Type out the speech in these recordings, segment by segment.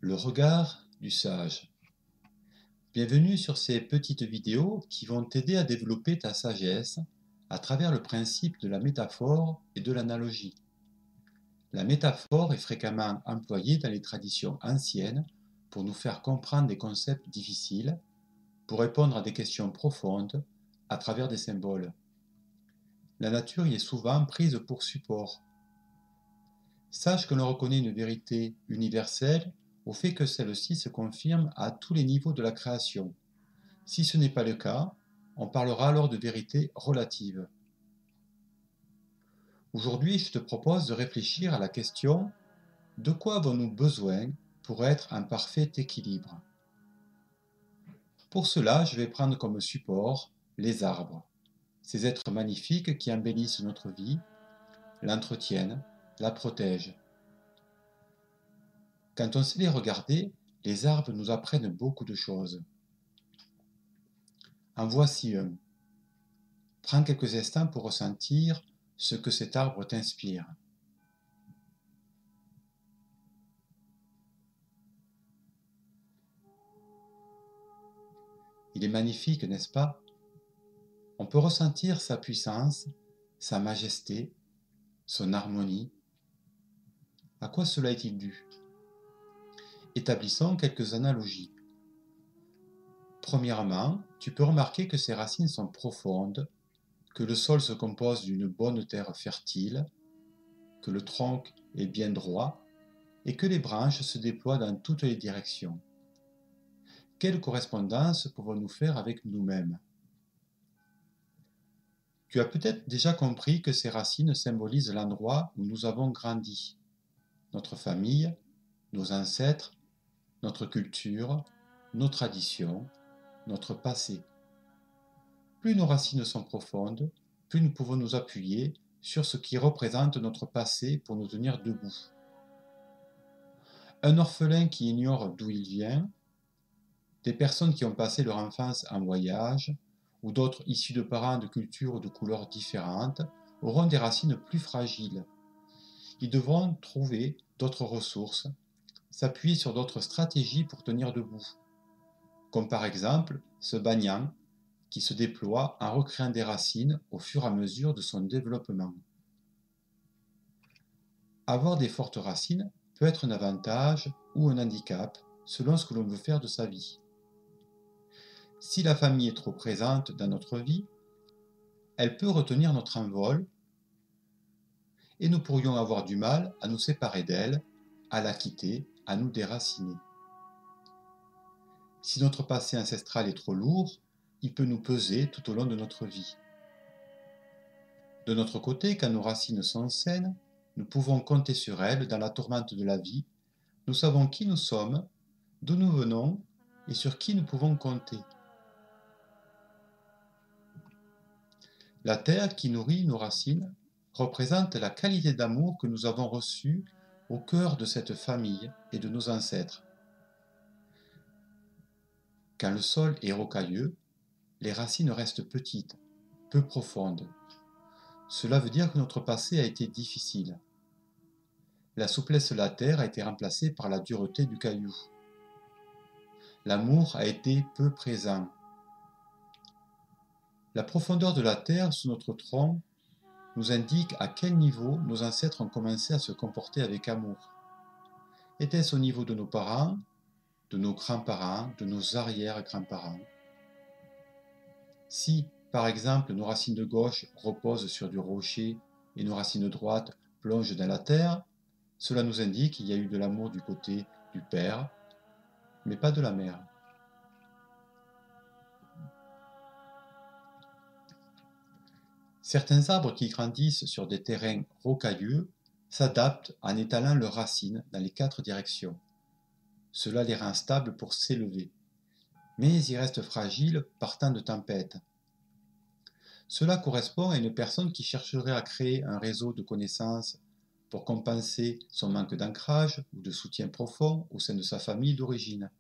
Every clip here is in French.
Le regard du sage. Bienvenue sur ces petites vidéos qui vont t'aider à développer ta sagesse à travers le principe de la métaphore et de l'analogie. La métaphore est fréquemment employée dans les traditions anciennes pour nous faire comprendre des concepts difficiles, pour répondre à des questions profondes à travers des symboles. La nature y est souvent prise pour support. Sache que l'on reconnaît une vérité universelle au fait que celle-ci se confirme à tous les niveaux de la création. Si ce n'est pas le cas, on parlera alors de vérité relative. Aujourd'hui, je te propose de réfléchir à la question: de quoi avons-nous besoin pour être en parfait équilibre? Pour cela, je vais prendre comme support les arbres, ces êtres magnifiques qui embellissent notre vie, l'entretiennent, la protègent. Quand on sait les regarder, les arbres nous apprennent beaucoup de choses. En voici un. Prends quelques instants pour ressentir ce que cet arbre t'inspire. Il est magnifique, n'est-ce pas? On peut ressentir sa puissance, sa majesté, son harmonie. À quoi cela est-il dû? Établissons quelques analogies. Premièrement, tu peux remarquer que ses racines sont profondes, que le sol se compose d'une bonne terre fertile, que le tronc est bien droit et que les branches se déploient dans toutes les directions. Quelle correspondance pouvons-nous faire avec nous-mêmes? Tu as peut-être déjà compris que ces racines symbolisent l'endroit où nous avons grandi, notre famille, nos ancêtres, notre culture, nos traditions, notre passé. Plus nos racines sont profondes, plus nous pouvons nous appuyer sur ce qui représente notre passé pour nous tenir debout. Un orphelin qui ignore d'où il vient, des personnes qui ont passé leur enfance en voyage, ou d'autres issus de parents de cultures ou de couleurs différentes, auront des racines plus fragiles. Ils devront trouver d'autres ressources, s'appuyer sur d'autres stratégies pour tenir debout, comme par exemple ce banyan qui se déploie en recréant des racines au fur et à mesure de son développement. Avoir des fortes racines peut être un avantage ou un handicap selon ce que l'on veut faire de sa vie. Si la famille est trop présente dans notre vie, elle peut retenir notre envol et nous pourrions avoir du mal à nous séparer d'elle, à la quitter, à nous déraciner. Si notre passé ancestral est trop lourd, il peut nous peser tout au long de notre vie. De notre côté, quand nos racines sont saines, nous pouvons compter sur elles dans la tourmente de la vie. Nous savons qui nous sommes, d'où nous venons et sur qui nous pouvons compter. La terre qui nourrit nos racines représente la qualité d'amour que nous avons reçue au cœur de cette famille et de nos ancêtres. Quand le sol est rocailleux, les racines restent petites, peu profondes. Cela veut dire que notre passé a été difficile. La souplesse de la terre a été remplacée par la dureté du caillou. L'amour a été peu présent. La profondeur de la terre sous notre tronc nous indique à quel niveau nos ancêtres ont commencé à se comporter avec amour. Était-ce au niveau de nos parents, de nos grands-parents, de nos arrière-grands-parents? Si, par exemple, nos racines de gauche reposent sur du rocher et nos racines droites plongent dans la terre, cela nous indique qu'il y a eu de l'amour du côté du père, mais pas de la mère. Certains arbres qui grandissent sur des terrains rocailleux s'adaptent en étalant leurs racines dans les 4 directions. Cela les rend stables pour s'élever, mais ils restent fragiles par temps de tempête. Cela correspond à une personne qui chercherait à créer un réseau de connaissances pour compenser son manque d'ancrage ou de soutien profond au sein de sa famille d'origine.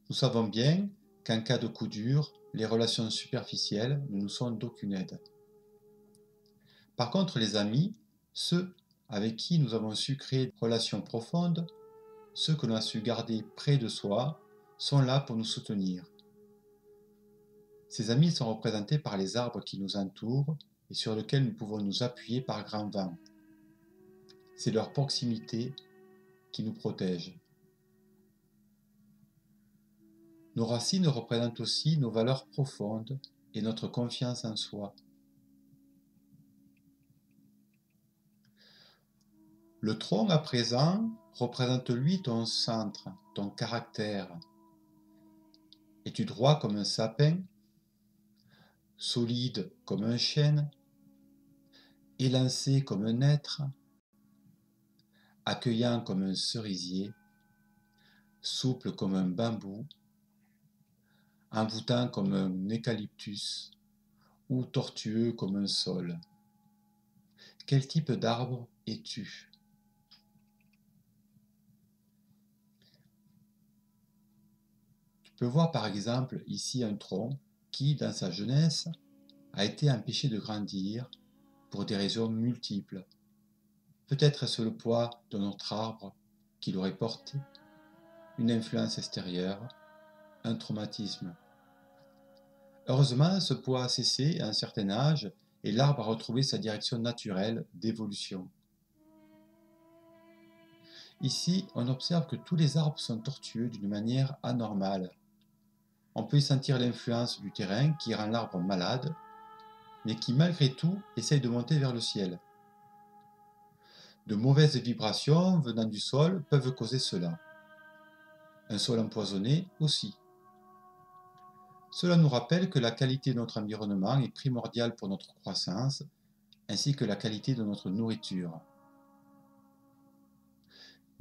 Nous savons bien qu'en cas de coup dur, les relations superficielles ne nous sont d'aucune aide. Par contre, les amis, ceux avec qui nous avons su créer des relations profondes, ceux que l'on a su garder près de soi, sont là pour nous soutenir. Ces amis sont représentés par les arbres qui nous entourent et sur lesquels nous pouvons nous appuyer par grand vent. C'est leur proximité qui nous protège. Nos racines représentent aussi nos valeurs profondes et notre confiance en soi. Le tronc, à présent, représente lui ton centre, ton caractère. Es-tu droit comme un sapin, solide comme un chêne, élancé comme un hêtre, accueillant comme un cerisier, souple comme un bambou, envoûtant comme un eucalyptus ou tortueux comme un saule? Quel type d'arbre es-tu? Tu peux voir par exemple ici un tronc qui, dans sa jeunesse, a été empêché de grandir pour des raisons multiples. Peut-être est-ce le poids de notre arbre qui l'aurait porté, une influence extérieure, un traumatisme. Heureusement, ce poids a cessé à un certain âge et l'arbre a retrouvé sa direction naturelle d'évolution. Ici, on observe que tous les arbres sont tortueux d'une manière anormale. On peut y sentir l'influence du terrain qui rend l'arbre malade, mais qui malgré tout essaye de monter vers le ciel. De mauvaises vibrations venant du sol peuvent causer cela. Un sol empoisonné aussi. Cela nous rappelle que la qualité de notre environnement est primordiale pour notre croissance, ainsi que la qualité de notre nourriture.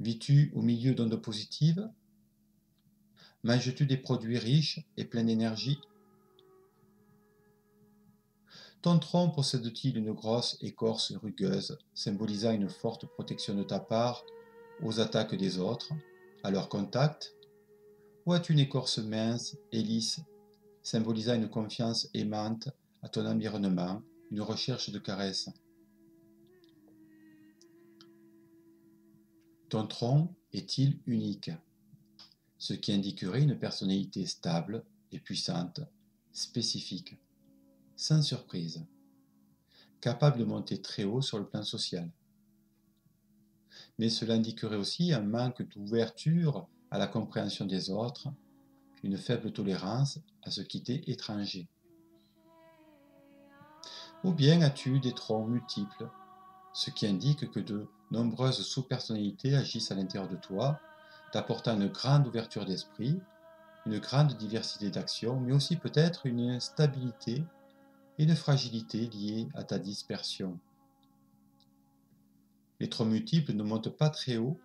Vis-tu au milieu d'ondes positives? Manges-tu des produits riches et pleins d'énergie? Ton tronc possède-t-il une grosse écorce rugueuse, symbolisant une forte protection de ta part aux attaques des autres, à leur contact? Ou as-tu une écorce mince et lisse, symbolisant une confiance aimante à ton environnement, une recherche de caresses? Ton tronc est-il unique, ce qui indiquerait une personnalité stable et puissante, spécifique, sans surprise, capable de monter très haut sur le plan social. Mais cela indiquerait aussi un manque d'ouverture à la compréhension des autres, une faible tolérance à ce qui t'est étranger. Ou bien as-tu des troncs multiples, ce qui indique que de nombreuses sous-personnalités agissent à l'intérieur de toi, t'apportant une grande ouverture d'esprit, une grande diversité d'actions, mais aussi peut-être une stabilité et une fragilité liées à ta dispersion. Les troncs multiples ne montent pas très haut,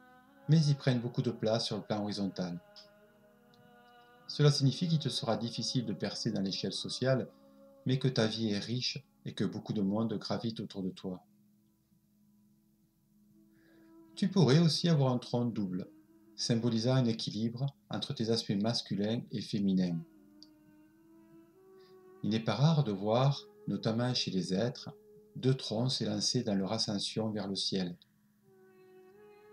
mais ils prennent beaucoup de place sur le plan horizontal. Cela signifie qu'il te sera difficile de percer dans l'échelle sociale, mais que ta vie est riche et que beaucoup de monde gravite autour de toi. Tu pourrais aussi avoir un tronc double, symbolisant un équilibre entre tes aspects masculins et féminins. Il n'est pas rare de voir, notamment chez les êtres, deux troncs s'élancer dans leur ascension vers le ciel.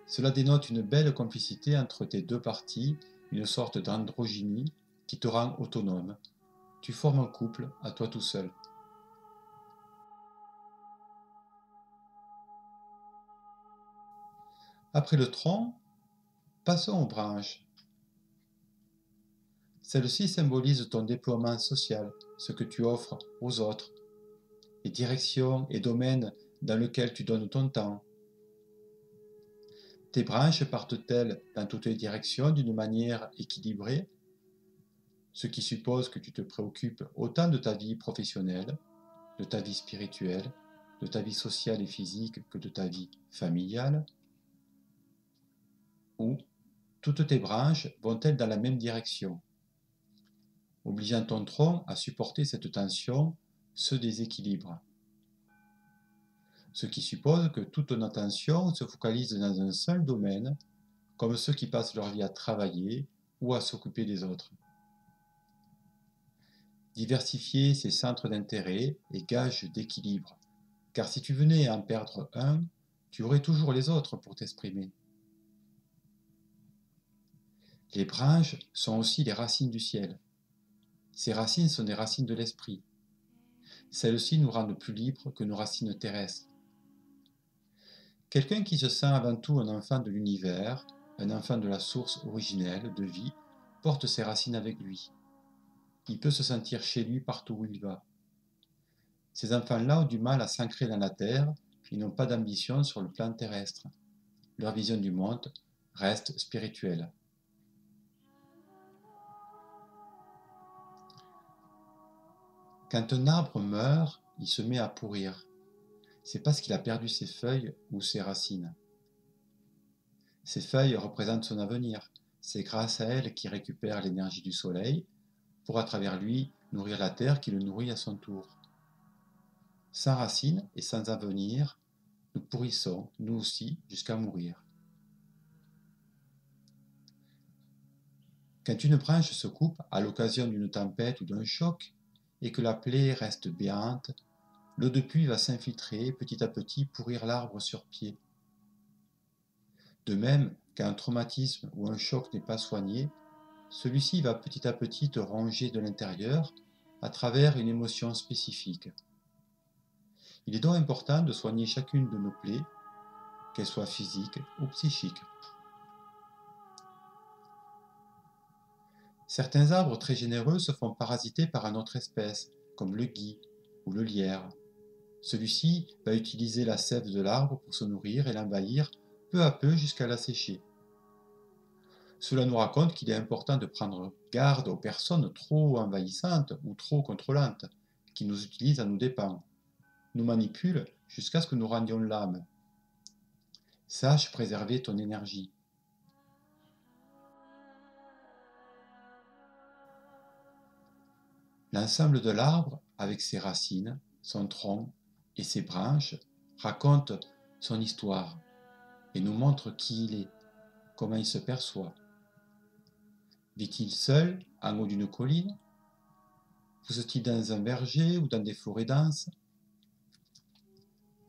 Cela dénote une belle complicité entre tes deux parties, une sorte d'androgynie qui te rend autonome. Tu formes un couple à toi tout seul. Après le tronc, passons aux branches. Celles-ci symbolisent ton déploiement social, ce que tu offres aux autres, les directions et domaines dans lesquels tu donnes ton temps. Tes branches partent-elles dans toutes les directions d'une manière équilibrée, ce qui suppose que tu te préoccupes autant de ta vie professionnelle, de ta vie spirituelle, de ta vie sociale et physique que de ta vie familiale? Ou toutes tes branches vont-elles dans la même direction, obligeant ton tronc à supporter cette tension, ce déséquilibre? Ce qui suppose que toute ton attention se focalise dans un seul domaine, comme ceux qui passent leur vie à travailler ou à s'occuper des autres. Diversifier ces centres d'intérêt est gage d'équilibre, car si tu venais à en perdre un, tu aurais toujours les autres pour t'exprimer. Les branches sont aussi les racines du ciel. Ces racines sont des racines de l'esprit. Celles-ci nous rendent plus libres que nos racines terrestres. Quelqu'un qui se sent avant tout un enfant de l'univers, un enfant de la source originelle de vie, porte ses racines avec lui. Il peut se sentir chez lui partout où il va. Ces enfants-là ont du mal à s'ancrer dans la terre, ils n'ont pas d'ambition sur le plan terrestre. Leur vision du monde reste spirituelle. Quand un arbre meurt, il se met à pourrir. C'est parce qu'il a perdu ses feuilles ou ses racines. Ces feuilles représentent son avenir. C'est grâce à elles qu'il récupère l'énergie du soleil pour, à travers lui, nourrir la terre qui le nourrit à son tour. Sans racines et sans avenir, nous pourrissons, nous aussi, jusqu'à mourir. Quand une branche se coupe à l'occasion d'une tempête ou d'un choc, et que la plaie reste béante, l'eau de pluie va s'infiltrer petit à petit pourrir l'arbre sur pied. De même, quand un traumatisme ou un choc n'est pas soigné, celui-ci va petit à petit te ronger de l'intérieur à travers une émotion spécifique. Il est donc important de soigner chacune de nos plaies, qu'elles soient physiques ou psychiques. Certains arbres très généreux se font parasiter par une autre espèce, comme le gui ou le lierre. Celui-ci va utiliser la sève de l'arbre pour se nourrir et l'envahir peu à peu jusqu'à l'assécher. Cela nous raconte qu'il est important de prendre garde aux personnes trop envahissantes ou trop contrôlantes, qui nous utilisent à nos dépens, nous manipulent jusqu'à ce que nous rendions l'âme. Sache préserver ton énergie. L'ensemble de l'arbre, avec ses racines, son tronc et ses branches, raconte son histoire et nous montre qui il est, comment il se perçoit. Vit-il seul, en haut d'une colline? Pousse-t-il dans un verger ou dans des forêts denses?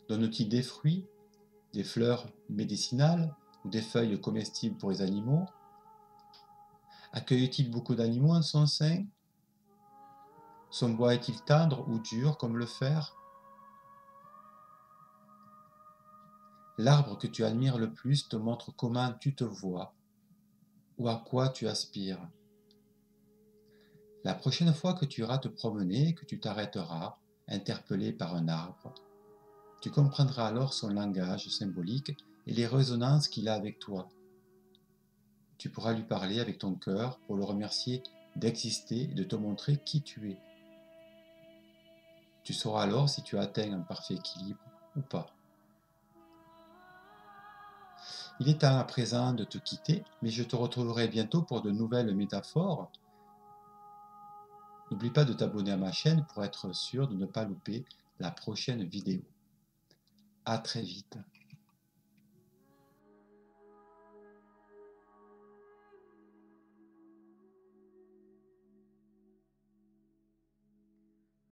Donne-t-il des fruits, des fleurs médicinales ou des feuilles comestibles pour les animaux? Accueille-t-il beaucoup d'animaux en son sein? Son bois est-il tendre ou dur comme le fer? L'arbre que tu admires le plus te montre comment tu te vois ou à quoi tu aspires. La prochaine fois que tu iras te promener, que tu t'arrêteras, interpellé par un arbre, tu comprendras alors son langage symbolique et les résonances qu'il a avec toi. Tu pourras lui parler avec ton cœur pour le remercier d'exister et de te montrer qui tu es. Tu sauras alors si tu as atteint un parfait équilibre ou pas. Il est temps à présent de te quitter, mais je te retrouverai bientôt pour de nouvelles métaphores. N'oublie pas de t'abonner à ma chaîne pour être sûr de ne pas louper la prochaine vidéo. À très vite.